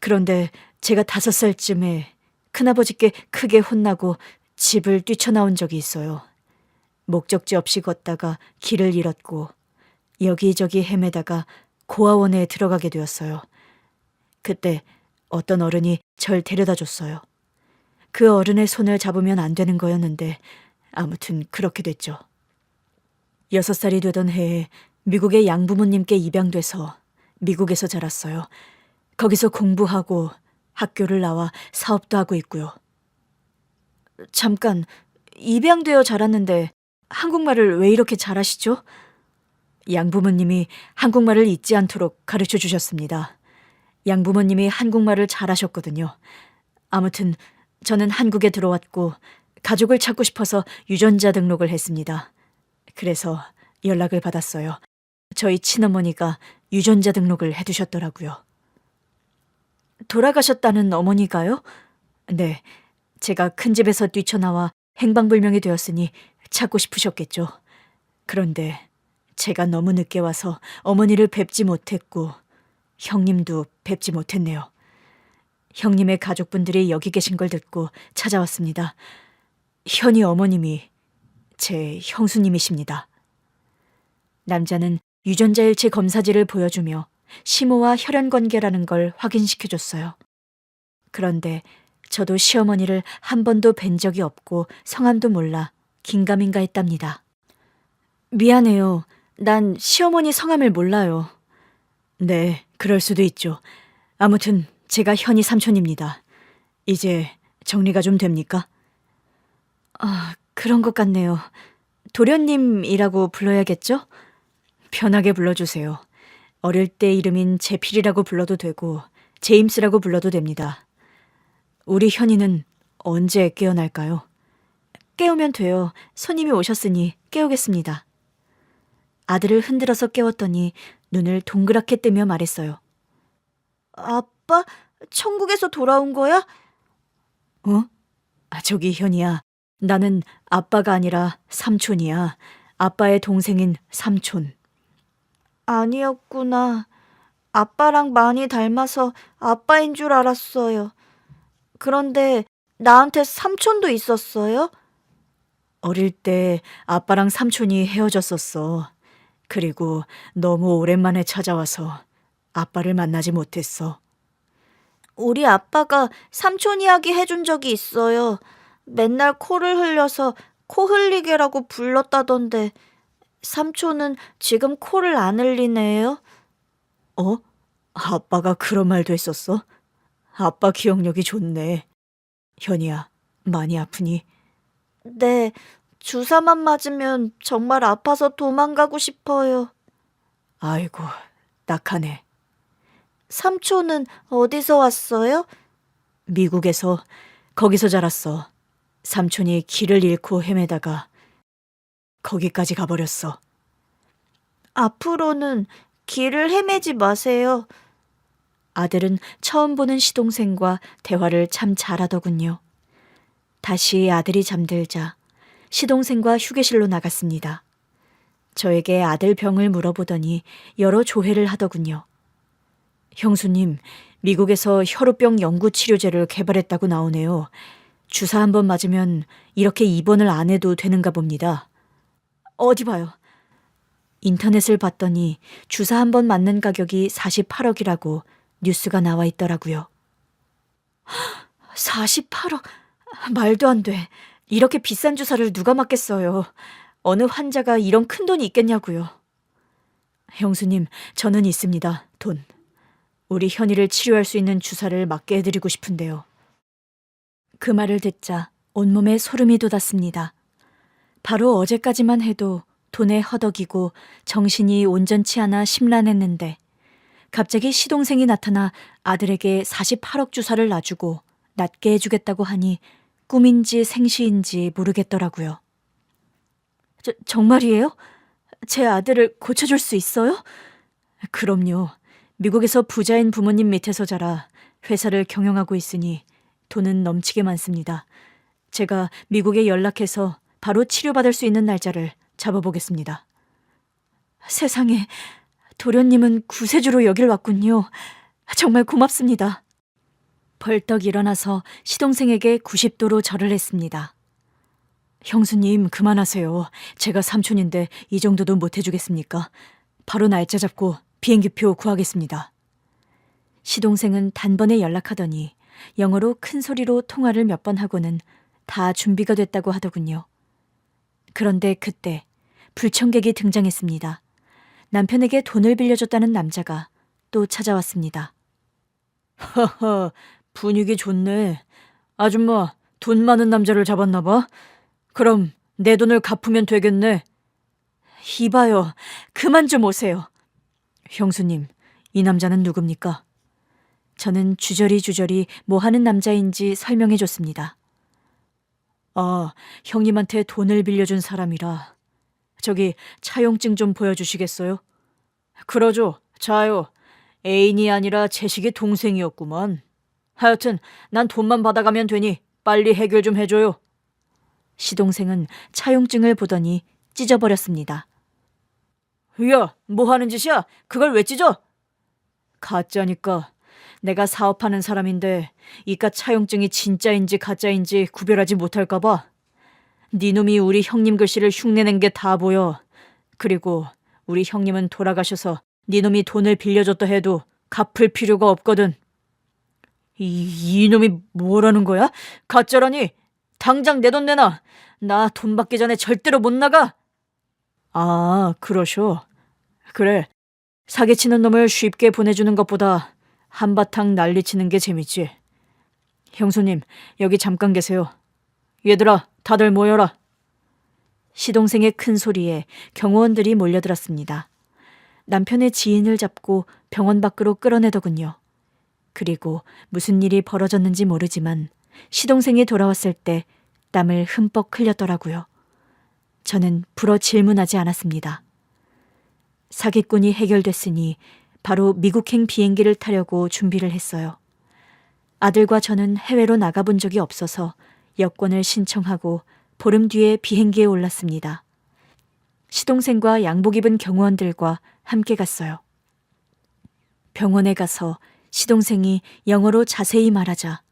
그런데 제가 5살쯤에 큰아버지께 크게 혼나고 집을 뛰쳐나온 적이 있어요. 목적지 없이 걷다가 길을 잃었고 여기저기 헤매다가 고아원에 들어가게 되었어요. 그때 어떤 어른이 절 데려다 줬어요. 그 어른의 손을 잡으면 안 되는 거였는데 아무튼 그렇게 됐죠. 6살이 되던 해에 미국의 양부모님께 입양돼서 미국에서 자랐어요. 거기서 공부하고 학교를 나와 사업도 하고 있고요. 잠깐, 입양되어 자랐는데 한국말을 왜 이렇게 잘하시죠? 양부모님이 한국말을 잊지 않도록 가르쳐 주셨습니다. 양부모님이 한국말을 잘하셨거든요. 아무튼 저는 한국에 들어왔고 가족을 찾고 싶어서 유전자 등록을 했습니다. 그래서 연락을 받았어요. 저희 친어머니가 유전자 등록을 해두셨더라고요. 돌아가셨다는 어머니가요? 네, 제가 큰 집에서 뛰쳐나와 행방불명이 되었으니 찾고 싶으셨겠죠. 그런데 제가 너무 늦게 와서 어머니를 뵙지 못했고 형님도 뵙지 못했네요. 형님의 가족분들이 여기 계신 걸 듣고 찾아왔습니다. 현이 어머님이 제 형수님이십니다. 남자는 유전자일치 검사지를 보여주며 시모와 혈연관계라는 걸 확인시켜줬어요. 그런데 저도 시어머니를 한 번도 뵌 적이 없고 성함도 몰라 긴가민가 했답니다. 미안해요. 난 시어머니 성함을 몰라요. 네, 그럴 수도 있죠. 아무튼 제가 현이 삼촌입니다. 이제 정리가 좀 됩니까? 아, 그런 것 같네요. 도련님이라고 불러야겠죠? 편하게 불러주세요. 어릴 때 이름인 제필이라고 불러도 되고 제임스라고 불러도 됩니다. 우리 현이는 언제 깨어날까요? 깨우면 돼요. 손님이 오셨으니 깨우겠습니다. 아들을 흔들어서 깨웠더니 눈을 동그랗게 뜨며 말했어요. 아빠? 천국에서 돌아온 거야? 어? 저기 현이야. 나는 아빠가 아니라 삼촌이야. 아빠의 동생인 삼촌. 아니었구나. 아빠랑 많이 닮아서 아빠인 줄 알았어요. 그런데 나한테 삼촌도 있었어요? 어릴 때 아빠랑 삼촌이 헤어졌었어. 그리고 너무 오랜만에 찾아와서 아빠를 만나지 못했어. 우리 아빠가 삼촌 이야기 해준 적이 있어요. 맨날 코를 흘려서 코 흘리개라고 불렀다던데 삼촌은 지금 코를 안 흘리네요. 어? 아빠가 그런 말도 했었어? 아빠 기억력이 좋네. 현이야, 많이 아프니? 네, 주사만 맞으면 정말 아파서 도망가고 싶어요. 아이고, 딱하네. 삼촌은 어디서 왔어요? 미국에서 거기서 자랐어. 삼촌이 길을 잃고 헤매다가 거기까지 가버렸어. 앞으로는 길을 헤매지 마세요. 아들은 처음 보는 시동생과 대화를 참 잘하더군요. 다시 아들이 잠들자 시동생과 휴게실로 나갔습니다. 저에게 아들 병을 물어보더니 여러 조회를 하더군요. 형수님, 미국에서 혈우병 연구 치료제를 개발했다고 나오네요. 주사 한 번 맞으면 이렇게 입원을 안 해도 되는가 봅니다. 어디 봐요. 인터넷을 봤더니 주사 한 번 맞는 가격이 48억이라고 뉴스가 나와 있더라고요. 48억? 말도 안 돼. 이렇게 비싼 주사를 누가 맞겠어요. 어느 환자가 이런 큰 돈이 있겠냐고요. 형수님, 저는 있습니다. 돈. 우리 현이를 치료할 수 있는 주사를 맞게 해드리고 싶은데요. 그 말을 듣자 온몸에 소름이 돋았습니다. 바로 어제까지만 해도 돈에 허덕이고 정신이 온전치 않아 심란했는데 갑자기 시동생이 나타나 아들에게 48억 주사를 놔주고 낫게 해주겠다고 하니 꿈인지 생시인지 모르겠더라고요. 정말이에요? 제 아들을 고쳐줄 수 있어요? 그럼요. 미국에서 부자인 부모님 밑에서 자라 회사를 경영하고 있으니 돈은 넘치게 많습니다. 제가 미국에 연락해서 바로 치료받을 수 있는 날짜를 잡아보겠습니다. 세상에, 도련님은 구세주로 여길 왔군요. 정말 고맙습니다. 벌떡 일어나서 시동생에게 90도로 절을 했습니다. 형수님, 그만하세요. 제가 삼촌인데 이 정도도 못 해주겠습니까? 바로 날짜 잡고 비행기표 구하겠습니다. 시동생은 단번에 연락하더니 영어로 큰 소리로 통화를 몇 번 하고는 다 준비가 됐다고 하더군요. 그런데 그때 불청객이 등장했습니다. 남편에게 돈을 빌려줬다는 남자가 또 찾아왔습니다. 하하, 분위기 좋네. 아줌마, 돈 많은 남자를 잡았나 봐. 그럼 내 돈을 갚으면 되겠네. 이봐요, 그만 좀 오세요. 형수님, 이 남자는 누굽니까? 저는 주저리 뭐 하는 남자인지 설명해줬습니다. 아, 형님한테 돈을 빌려준 사람이라. 저기 차용증 좀 보여주시겠어요? 그러죠. 자요. 애인이 아니라 제식의 동생이었구만. 하여튼 난 돈만 받아가면 되니 빨리 해결 좀 해줘요. 시동생은 차용증을 보더니 찢어버렸습니다. 야, 뭐 하는 짓이야? 그걸 왜 찢어? 가짜니까. 내가 사업하는 사람인데 이깟 차용증이 진짜인지 가짜인지 구별하지 못할까 봐. 네 놈이 우리 형님 글씨를 흉내낸 게 다 보여. 그리고 우리 형님은 돌아가셔서 네 놈이 돈을 빌려줬다 해도 갚을 필요가 없거든. 이놈이 뭐라는 거야? 가짜라니? 당장 내 돈 내놔. 나 돈 받기 전에 절대로 못 나가. 아, 그러셔. 그래, 사기치는 놈을 쉽게 보내주는 것보다 한바탕 난리치는 게 재밌지. 형수님, 여기 잠깐 계세요. 얘들아, 다들 모여라. 시동생의 큰 소리에 경호원들이 몰려들었습니다. 남편의 지인을 잡고 병원 밖으로 끌어내더군요. 그리고 무슨 일이 벌어졌는지 모르지만 시동생이 돌아왔을 때 땀을 흠뻑 흘렸더라고요. 저는 불어 질문하지 않았습니다. 사기꾼이 해결됐으니 바로 미국행 비행기를 타려고 준비를 했어요. 아들과 저는 해외로 나가본 적이 없어서 여권을 신청하고 보름 뒤에 비행기에 올랐습니다. 시동생과 양복 입은 경호원들과 함께 갔어요. 병원에 가서 시동생이 영어로 자세히 말하자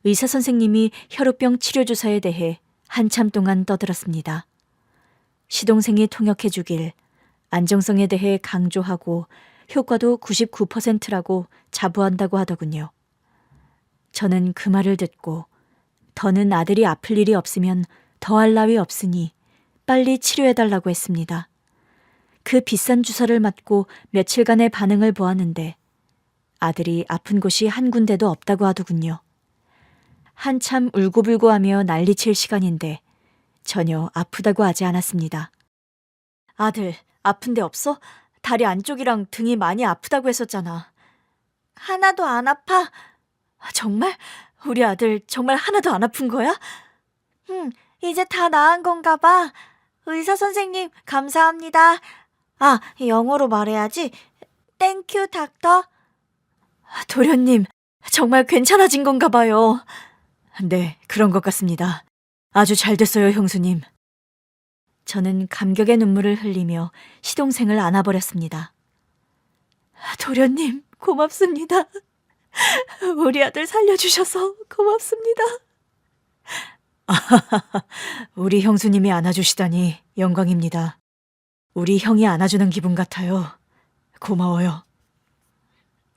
의사 선생님이 혈우병 치료 주사에 대해 한참 동안 떠들었습니다. 시동생이 통역해주길 안정성에 대해 강조하고 효과도 99%라고 자부한다고 하더군요. 저는 그 말을 듣고 더는 아들이 아플 일이 없으면 더할 나위 없으니 빨리 치료해달라고 했습니다. 그 비싼 주사를 맞고 며칠간의 반응을 보았는데 아들이 아픈 곳이 한 군데도 없다고 하더군요. 한참 울고불고하며 난리칠 시간인데 전혀 아프다고 하지 않았습니다. 아들, 아픈 데 없어? 다리 안쪽이랑 등이 많이 아프다고 했었잖아. 하나도 안 아파. 정말? 우리 아들 정말 하나도 안 아픈 거야? 이제 다 나은 건가 봐. 의사 선생님, 감사합니다. 아, 영어로 말해야지. 땡큐, 닥터. 도련님, 정말 괜찮아진 건가 봐요. 네, 그런 것 같습니다. 아주 잘 됐어요, 형수님. 저는 감격의 눈물을 흘리며 시동생을 안아버렸습니다. 도련님, 고맙습니다. 우리 아들 살려주셔서 고맙습니다. 우리 형수님이 안아주시다니 영광입니다. 우리 형이 안아주는 기분 같아요. 고마워요.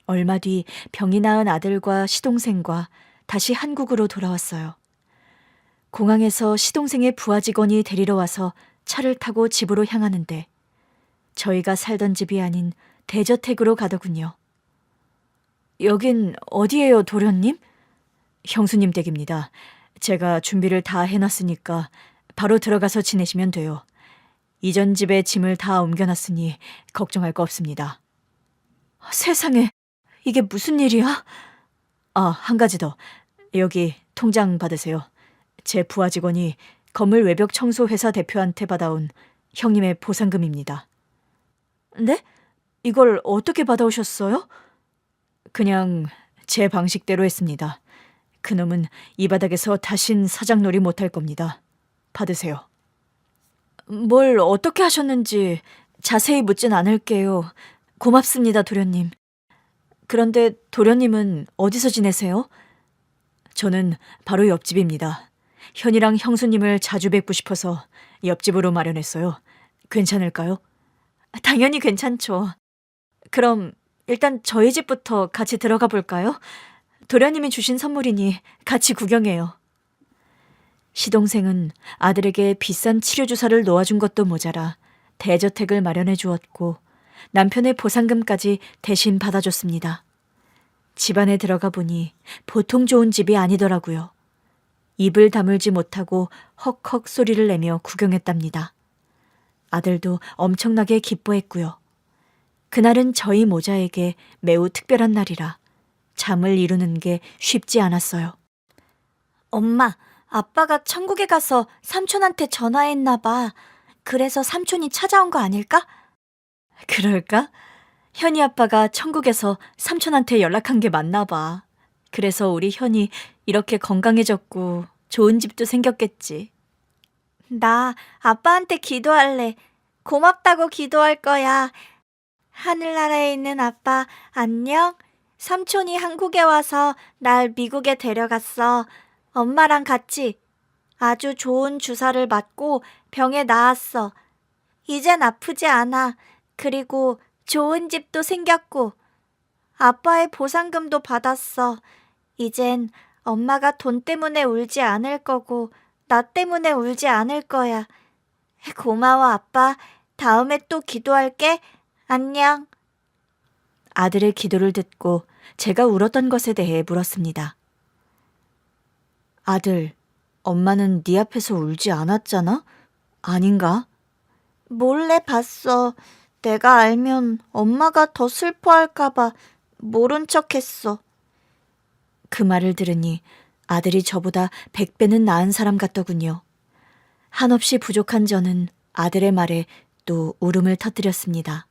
얼마 뒤 병이 나은 아들과 시동생과 다시 한국으로 돌아왔어요. 공항에서 시동생의 부하 직원이 데리러 와서 차를 타고 집으로 향하는데 저희가 살던 집이 아닌 대저택으로 가더군요. 여긴 어디예요, 도련님? 형수님 댁입니다. 제가 준비를 다 해놨으니까 바로 들어가서 지내시면 돼요. 이전 집에 짐을 다 옮겨놨으니 걱정할 거 없습니다. 세상에, 이게 무슨 일이야? 아, 한 가지 더. 여기 통장 받으세요. 제 부하 직원이 건물 외벽 청소 회사 대표한테 받아온 형님의 보상금입니다. 네? 이걸 어떻게 받아오셨어요? 그냥 제 방식대로 했습니다. 그놈은 이 바닥에서 다신 사장놀이 못할 겁니다. 받으세요. 뭘 어떻게 하셨는지 자세히 묻진 않을게요. 고맙습니다, 도련님. 그런데 도련님은 어디서 지내세요? 저는 바로 옆집입니다. 현이랑 형수님을 자주 뵙고 싶어서 옆집으로 마련했어요. 괜찮을까요? 당연히 괜찮죠. 그럼 일단 저희 집부터 같이 들어가 볼까요? 도련님이 주신 선물이니 같이 구경해요. 시동생은 아들에게 비싼 치료 주사를 놓아준 것도 모자라 대저택을 마련해 주었고 남편의 보상금까지 대신 받아줬습니다. 집안에 들어가 보니 보통 좋은 집이 아니더라고요. 입을 다물지 못하고 헉헉 소리를 내며 구경했답니다. 아들도 엄청나게 기뻐했고요. 그날은 저희 모자에게 매우 특별한 날이라 잠을 이루는 게 쉽지 않았어요. 엄마, 아빠가 천국에 가서 삼촌한테 전화했나 봐. 그래서 삼촌이 찾아온 거 아닐까? 그럴까? 현이 아빠가 천국에서 삼촌한테 연락한 게 맞나 봐. 그래서 우리 현이 이렇게 건강해졌고 좋은 집도 생겼겠지. 나 아빠한테 기도할래. 고맙다고 기도할 거야. 하늘나라에 있는 아빠, 안녕? 삼촌이 한국에 와서 날 미국에 데려갔어. 엄마랑 같이. 아주 좋은 주사를 맞고 병에 나았어. 이젠 아프지 않아. 그리고 좋은 집도 생겼고. 아빠의 보상금도 받았어. 이젠 엄마가 돈 때문에 울지 않을 거고 나 때문에 울지 않을 거야. 고마워, 아빠. 다음에 또 기도할게. 안녕. 아들의 기도를 듣고 제가 울었던 것에 대해 물었습니다. 아들, 엄마는 네 앞에서 울지 않았잖아? 아닌가? 몰래 봤어. 내가 알면 엄마가 더 슬퍼할까 봐 모른 척했어. 그 말을 들으니 아들이 저보다 100배는 나은 사람 같더군요. 한없이 부족한 저는 아들의 말에 또 울음을 터뜨렸습니다.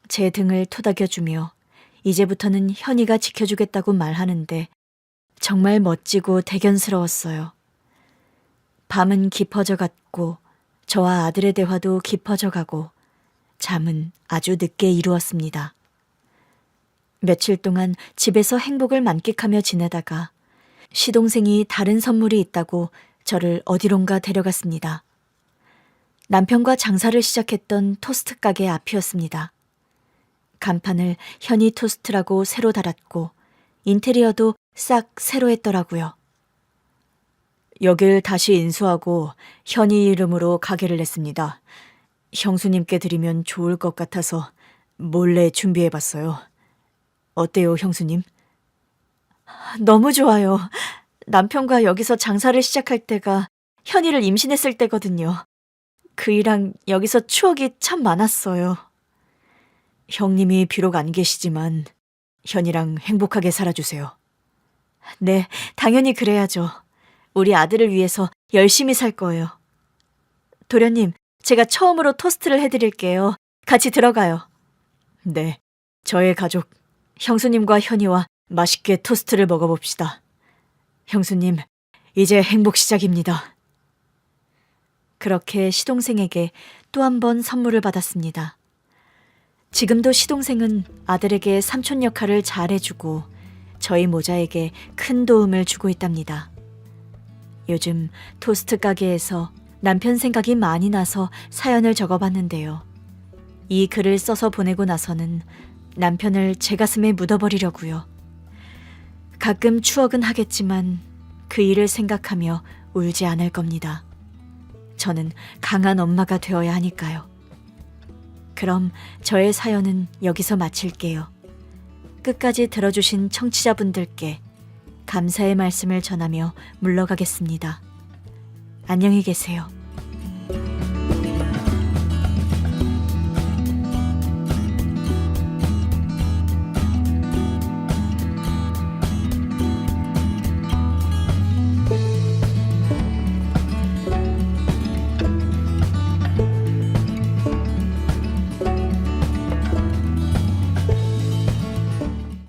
제 등을 토닥여주며 이제부터는 현이가 지켜주겠다고 말하는데 정말 멋지고 대견스러웠어요. 밤은 깊어져 갔고 저와 아들의 대화도 깊어져 가고 잠은 아주 늦게 이루었습니다. 며칠 동안 집에서 행복을 만끽하며 지내다가 시동생이 다른 선물이 있다고 저를 어디론가 데려갔습니다. 남편과 장사를 시작했던 토스트 가게 앞이었습니다. 간판을 현이 토스트라고 새로 달았고 인테리어도 싹 새로 했더라고요. 여길 다시 인수하고 현이 이름으로 가게를 냈습니다. 형수님께 드리면 좋을 것 같아서 몰래 준비해봤어요. 어때요, 형수님? 너무 좋아요. 남편과 여기서 장사를 시작할 때가 현이를 임신했을 때거든요. 그이랑 여기서 추억이 참 많았어요. 형님이 비록 안 계시지만 현이랑 행복하게 살아주세요. 네, 당연히 그래야죠. 우리 아들을 위해서 열심히 살 거예요. 도련님, 제가 처음으로 토스트를 해드릴게요. 같이 들어가요. 네, 저의 가족, 형수님과 현이와 맛있게 토스트를 먹어봅시다. 형수님, 이제 행복 시작입니다. 그렇게 시동생에게 또 한 번 선물을 받았습니다. 지금도 시동생은 아들에게 삼촌 역할을 잘 해주고 저희 모자에게 큰 도움을 주고 있답니다. 요즘 토스트 가게에서 남편 생각이 많이 나서 사연을 적어봤는데요. 이 글을 써서 보내고 나서는 남편을 제 가슴에 묻어버리려고요. 가끔 추억은 하겠지만 그 일을 생각하며 울지 않을 겁니다. 저는 강한 엄마가 되어야 하니까요. 그럼 저의 사연은 여기서 마칠게요. 끝까지 들어주신 청취자분들께 감사의 말씀을 전하며 물러가겠습니다. 안녕히 계세요.